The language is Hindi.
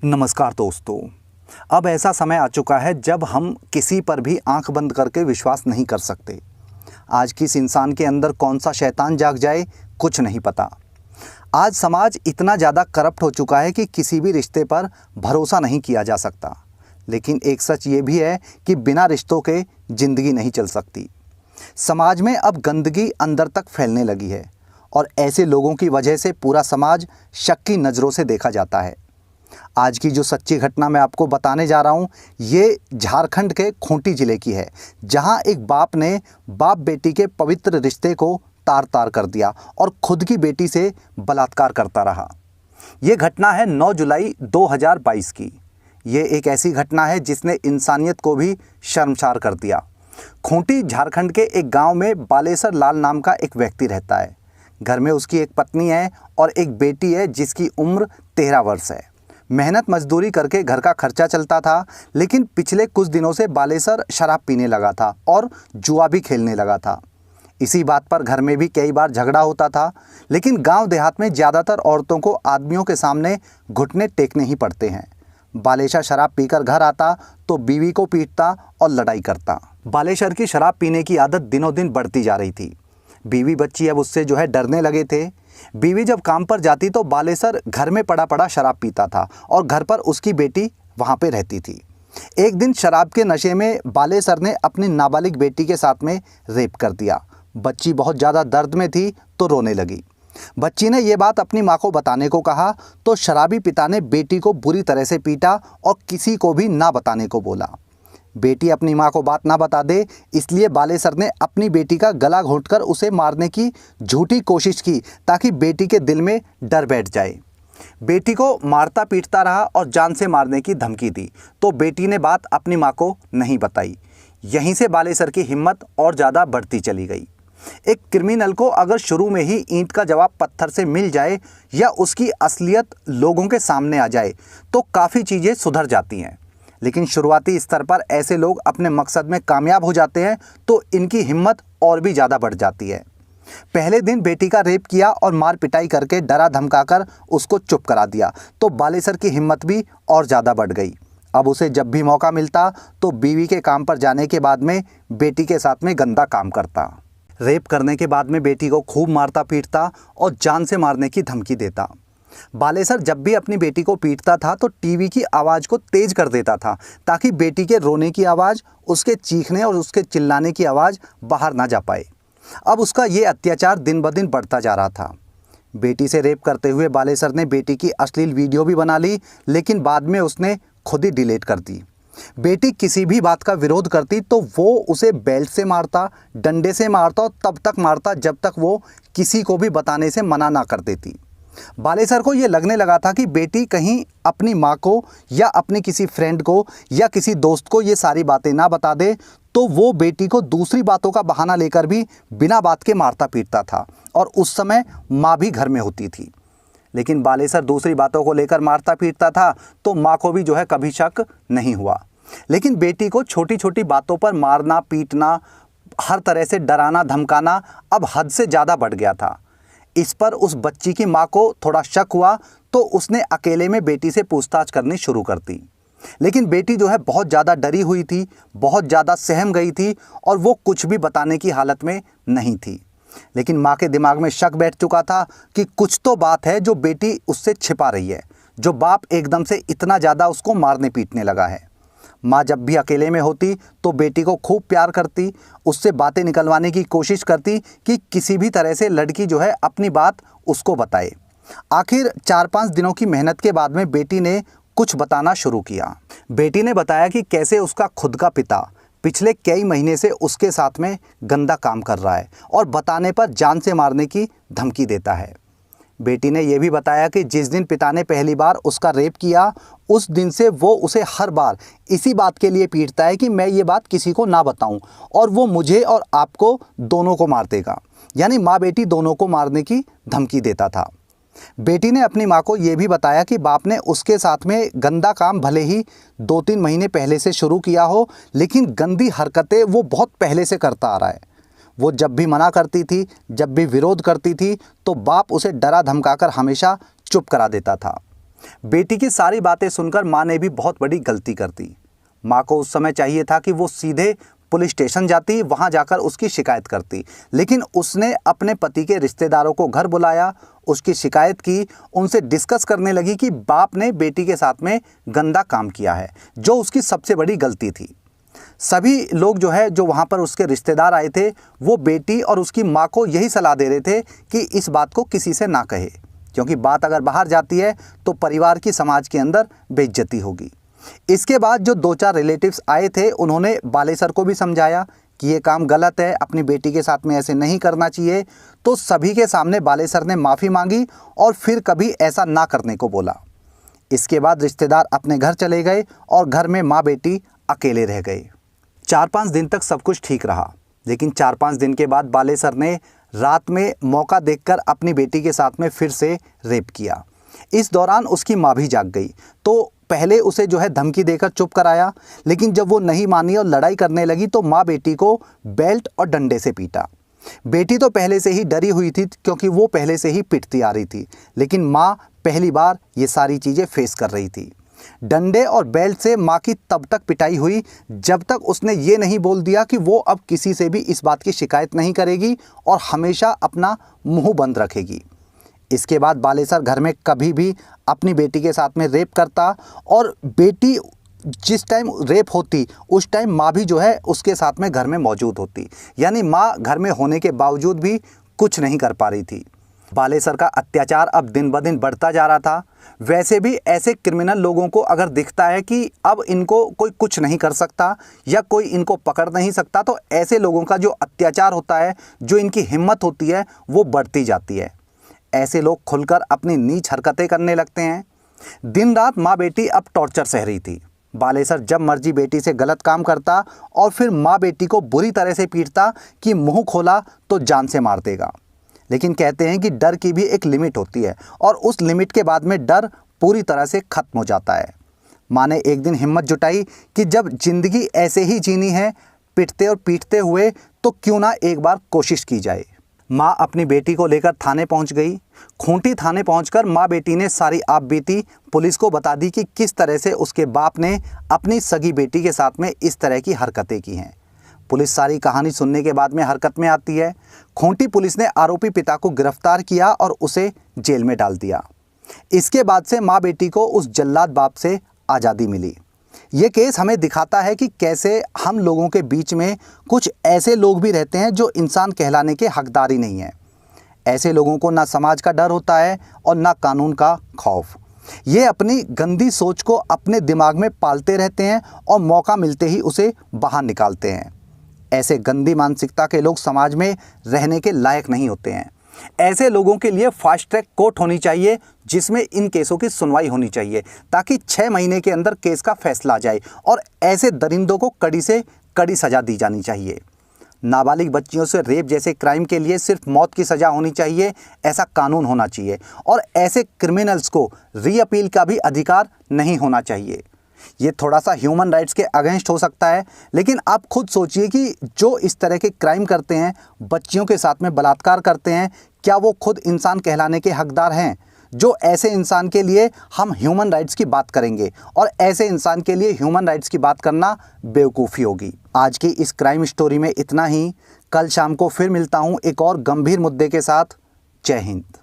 नमस्कार दोस्तों। अब ऐसा समय आ चुका है जब हम किसी पर भी आंख बंद करके विश्वास नहीं कर सकते। आज किस इंसान के अंदर कौन सा शैतान जाग जाए कुछ नहीं पता। आज समाज इतना ज़्यादा करप्ट हो चुका है कि किसी भी रिश्ते पर भरोसा नहीं किया जा सकता। लेकिन एक सच ये भी है कि बिना रिश्तों के ज़िंदगी नहीं चल सकती। समाज में अब गंदगी अंदर तक फैलने लगी है और ऐसे लोगों की वजह से पूरा समाज शक की नज़रों से देखा जाता है। आज की जो सच्ची घटना मैं आपको बताने जा रहा हूँ, ये झारखंड के खूंटी ज़िले की है, जहाँ एक बाप ने बाप बेटी के पवित्र रिश्ते को तार तार कर दिया और खुद की बेटी से बलात्कार करता रहा। ये घटना है 9 जुलाई 2022 की। ये एक ऐसी घटना है जिसने इंसानियत को भी शर्मसार कर दिया। खूंटी झारखंड के एक गांव में बालेसर लाल नाम का एक व्यक्ति रहता है। घर में उसकी एक पत्नी है और एक बेटी है जिसकी उम्र 13 वर्ष है। मेहनत मजदूरी करके घर का खर्चा चलता था, लेकिन पिछले कुछ दिनों से बालेसर शराब पीने लगा था और जुआ भी खेलने लगा था। इसी बात पर घर में भी कई बार झगड़ा होता था, लेकिन गांव देहात में ज़्यादातर औरतों को आदमियों के सामने घुटने टेकने ही पड़ते हैं। बालेसर शराब पीकर घर आता तो बीवी को पीटता और लड़ाई करता। बालेसर की शराब पीने की आदत दिनों दिन बढ़ती जा रही थी। बीवी बच्ची अब उससे डरने लगे थे। बीवी जब काम पर जाती तो बालेसर घर में पड़ा पड़ा शराब पीता था और घर पर उसकी बेटी वहाँ पे रहती थी। एक दिन शराब के नशे में बालेसर ने अपनी नाबालिग बेटी के साथ में रेप कर दिया। बच्ची बहुत ज़्यादा दर्द में थी तो रोने लगी। बच्ची ने ये बात अपनी माँ को बताने को कहा तो शराबी पिता ने बेटी को बुरी तरह से पीटा और किसी को भी ना बताने को बोला। बेटी अपनी माँ को बात ना बता दे, इसलिए बालेसर ने अपनी बेटी का गला घोंटकर उसे मारने की झूठी कोशिश की ताकि बेटी के दिल में डर बैठ जाए। बेटी को मारता पीटता रहा और जान से मारने की धमकी दी, तो बेटी ने बात अपनी माँ को नहीं बताई। यहीं से बालेसर की हिम्मत और ज़्यादा बढ़ती चली गई। एक क्रिमिनल को अगर शुरू में ही ईंट का जवाब पत्थर से मिल जाए या उसकी असलियत लोगों के सामने आ जाए तो काफ़ी चीज़ें सुधर जाती हैं। लेकिन शुरुआती स्तर पर ऐसे लोग अपने मकसद में कामयाब हो जाते हैं तो इनकी हिम्मत और भी ज़्यादा बढ़ जाती है। पहले दिन बेटी का रेप किया और मार पिटाई करके डरा धमकाकर उसको चुप करा दिया तो बालेसर की हिम्मत भी और ज़्यादा बढ़ गई। अब उसे जब भी मौका मिलता तो बीवी के काम पर जाने के बाद में बेटी के साथ में गंदा काम करता। रेप करने के बाद में बेटी को खूब मारता पीटता और जान से मारने की धमकी देता। बालेसर जब भी अपनी बेटी को पीटता था तो टीवी की आवाज़ को तेज कर देता था ताकि बेटी के रोने की आवाज़, उसके चीखने और उसके चिल्लाने की आवाज़ बाहर ना जा पाए। अब उसका ये अत्याचार दिन ब दिन बढ़ता जा रहा था। बेटी से रेप करते हुए बालेसर ने बेटी की अश्लील वीडियो भी बना ली, लेकिन बाद में उसने खुद ही डिलीट कर दी। बेटी किसी भी बात का विरोध करती तो वो उसे बेल्ट से मारता, डंडे से मारता और तब तक मारता जब तक वो किसी को भी बताने से मना ना कर देती। बालेसर को ये लगने लगा था कि बेटी कहीं अपनी माँ को या अपनी किसी फ्रेंड को या किसी दोस्त को ये सारी बातें ना बता दे तो वो बेटी को दूसरी बातों का बहाना लेकर भी बिना बात के मारता पीटता था और उस समय माँ भी घर में होती थी। लेकिन बालेसर दूसरी बातों को लेकर मारता पीटता था तो माँ को भी कभी शक नहीं हुआ। लेकिन बेटी को छोटी छोटी बातों पर मारना पीटना, हर तरह से डराना धमकाना अब हद से ज़्यादा बढ़ गया था। इस पर उस बच्ची की माँ को थोड़ा शक हुआ तो उसने अकेले में बेटी से पूछताछ करनी शुरू कर दी। लेकिन बेटी बहुत ज़्यादा डरी हुई थी, बहुत ज़्यादा सहम गई थी और वो कुछ भी बताने की हालत में नहीं थी। लेकिन माँ के दिमाग में शक बैठ चुका था कि कुछ तो बात है जो बेटी उससे छिपा रही है, जो बाप एकदम से इतना ज़्यादा उसको मारने पीटने लगा है। माँ जब भी अकेले में होती तो बेटी को खूब प्यार करती, उससे बातें निकलवाने की कोशिश करती कि किसी भी तरह से लड़की अपनी बात उसको बताए। आखिर 4-5 दिनों की मेहनत के बाद में बेटी ने कुछ बताना शुरू किया। बेटी ने बताया कि कैसे उसका खुद का पिता पिछले कई महीने से उसके साथ में गंदा काम कर रहा है और बताने पर जान से मारने की धमकी देता है। बेटी ने यह भी बताया कि जिस दिन पिता ने पहली बार उसका रेप किया उस दिन से वो उसे हर बार इसी बात के लिए पीटता है कि मैं ये बात किसी को ना बताऊं और वो मुझे और आपको दोनों को मार देगा, यानी माँ बेटी दोनों को मारने की धमकी देता था। बेटी ने अपनी माँ को यह भी बताया कि बाप ने उसके साथ में गंदा काम भले ही 2-3 महीने पहले से शुरू किया हो, लेकिन गंदी हरकतें वो बहुत पहले से करता आ रहा है। वो जब भी मना करती थी, जब भी विरोध करती थी तो बाप उसे डरा धमकाकर हमेशा चुप करा देता था। बेटी की सारी बातें सुनकर माँ ने भी बहुत बड़ी गलती कर दी। माँ को उस समय चाहिए था कि वो सीधे पुलिस स्टेशन जाती, वहाँ जाकर उसकी शिकायत करती, लेकिन उसने अपने पति के रिश्तेदारों को घर बुलाया, उसकी शिकायत की, उनसे डिस्कस करने लगी कि बाप ने बेटी के साथ में गंदा काम किया है, जो उसकी सबसे बड़ी गलती थी। सभी लोग जो वहाँ पर उसके रिश्तेदार आए थे, वो बेटी और उसकी माँ को यही सलाह दे रहे थे कि इस बात को किसी से ना कहे, क्योंकि बात अगर बाहर जाती है तो परिवार की, समाज के अंदर बेइज्जती होगी। इसके बाद जो 2-4 रिलेटिव्स आए थे, उन्होंने बालेसर को भी समझाया कि ये काम गलत है, अपनी बेटी के साथ में ऐसे नहीं करना चाहिए। तो सभी के सामने बालेसर ने माफ़ी मांगी और फिर कभी ऐसा ना करने को बोला। इसके बाद रिश्तेदार अपने घर चले गए और घर में माँ बेटी अकेले रह गए। 4-5 दिन तक सब कुछ ठीक रहा, लेकिन 4-5 दिन के बाद बालेसर ने रात में मौका देखकर अपनी बेटी के साथ में फिर से रेप किया। इस दौरान उसकी माँ भी जाग गई, तो पहले उसे धमकी देकर चुप कराया, लेकिन जब वो नहीं मानी और लड़ाई करने लगी तो माँ बेटी को बेल्ट और डंडे से पीटा। बेटी तो पहले से ही डरी हुई थी, क्योंकि वो पहले से ही पिटती आ रही थी, लेकिन माँ पहली बार ये सारी चीज़ें फेस कर रही थी। डंडे और बेल्ट से माँ की तब तक पिटाई हुई जब तक उसने ये नहीं बोल दिया कि वो अब किसी से भी इस बात की शिकायत नहीं करेगी और हमेशा अपना मुंह बंद रखेगी। इसके बाद बालेसर घर में कभी भी अपनी बेटी के साथ में रेप करता, और बेटी जिस टाइम रेप होती उस टाइम माँ भी उसके साथ में घर में मौजूद होती, यानी माँ घर में होने के बावजूद भी कुछ नहीं कर पा रही थी। बालेसर का अत्याचार अब दिन ब दिन बढ़ता जा रहा था। वैसे भी ऐसे क्रिमिनल लोगों को अगर दिखता है कि अब इनको कोई कुछ नहीं कर सकता या कोई इनको पकड़ नहीं सकता, तो ऐसे लोगों का जो अत्याचार होता है, जो इनकी हिम्मत होती है, वो बढ़ती जाती है। ऐसे लोग खुलकर अपनी नीच हरकतें करने लगते हैं। दिन रात माँ बेटी अब टॉर्चर सह रही थी। बालेसर जब मर्जी बेटी से गलत काम करता और फिर माँ बेटी को बुरी तरह से पीटता कि मुंह खोला तो जान से मार देगा। लेकिन कहते हैं कि डर की भी एक लिमिट होती है, और उस लिमिट के बाद में डर पूरी तरह से ख़त्म हो जाता है। माँ ने एक दिन हिम्मत जुटाई कि जब ज़िंदगी ऐसे ही जीनी है, पिटते और पीटते हुए, तो क्यों ना एक बार कोशिश की जाए। माँ अपनी बेटी को लेकर थाने पहुंच गई। खूंटी थाने पहुंचकर माँ बेटी ने सारी आप बीती पुलिस को बता दी कि किस तरह से उसके बाप ने अपनी सगी बेटी के साथ में इस तरह की हरकतें की हैं। पुलिस सारी कहानी सुनने के बाद में हरकत में आती है। खूंटी पुलिस ने आरोपी पिता को गिरफ्तार किया और उसे जेल में डाल दिया। इसके बाद से माँ बेटी को उस जल्लाद बाप से आज़ादी मिली। ये केस हमें दिखाता है कि कैसे हम लोगों के बीच में कुछ ऐसे लोग भी रहते हैं जो इंसान कहलाने के हकदार ही नहीं हैं। ऐसे लोगों को ना समाज का डर होता है और ना कानून का खौफ। ये अपनी गंदी सोच को अपने दिमाग में पालते रहते हैं और मौका मिलते ही उसे बाहर निकालते हैं। ऐसे गंदी मानसिकता के लोग समाज में रहने के लायक नहीं होते हैं। ऐसे लोगों के लिए फास्ट ट्रैक कोर्ट होनी चाहिए, जिसमें इन केसों की सुनवाई होनी चाहिए, ताकि 6 महीने के अंदर केस का फैसला आ जाए, और ऐसे दरिंदों को कड़ी से कड़ी सज़ा दी जानी चाहिए। नाबालिग बच्चियों से रेप जैसे क्राइम के लिए सिर्फ मौत की सज़ा होनी चाहिए, ऐसा कानून होना चाहिए, और ऐसे क्रिमिनल्स को रीअपील का भी अधिकार नहीं होना चाहिए। ये थोड़ा सा ह्यूमन राइट्स के अगेंस्ट हो सकता है, लेकिन आप खुद सोचिए कि जो इस तरह के क्राइम करते हैं, बच्चियों के साथ में बलात्कार करते हैं, क्या वो खुद इंसान कहलाने के हकदार हैं? जो ऐसे इंसान के लिए हम ह्यूमन राइट्स की बात करेंगे, और ऐसे इंसान के लिए ह्यूमन राइट्स की बात करना बेवकूफ़ी होगी। आज की इस क्राइम स्टोरी में इतना ही। कल शाम को फिर मिलता हूँ एक और गंभीर मुद्दे के साथ। जय हिंद।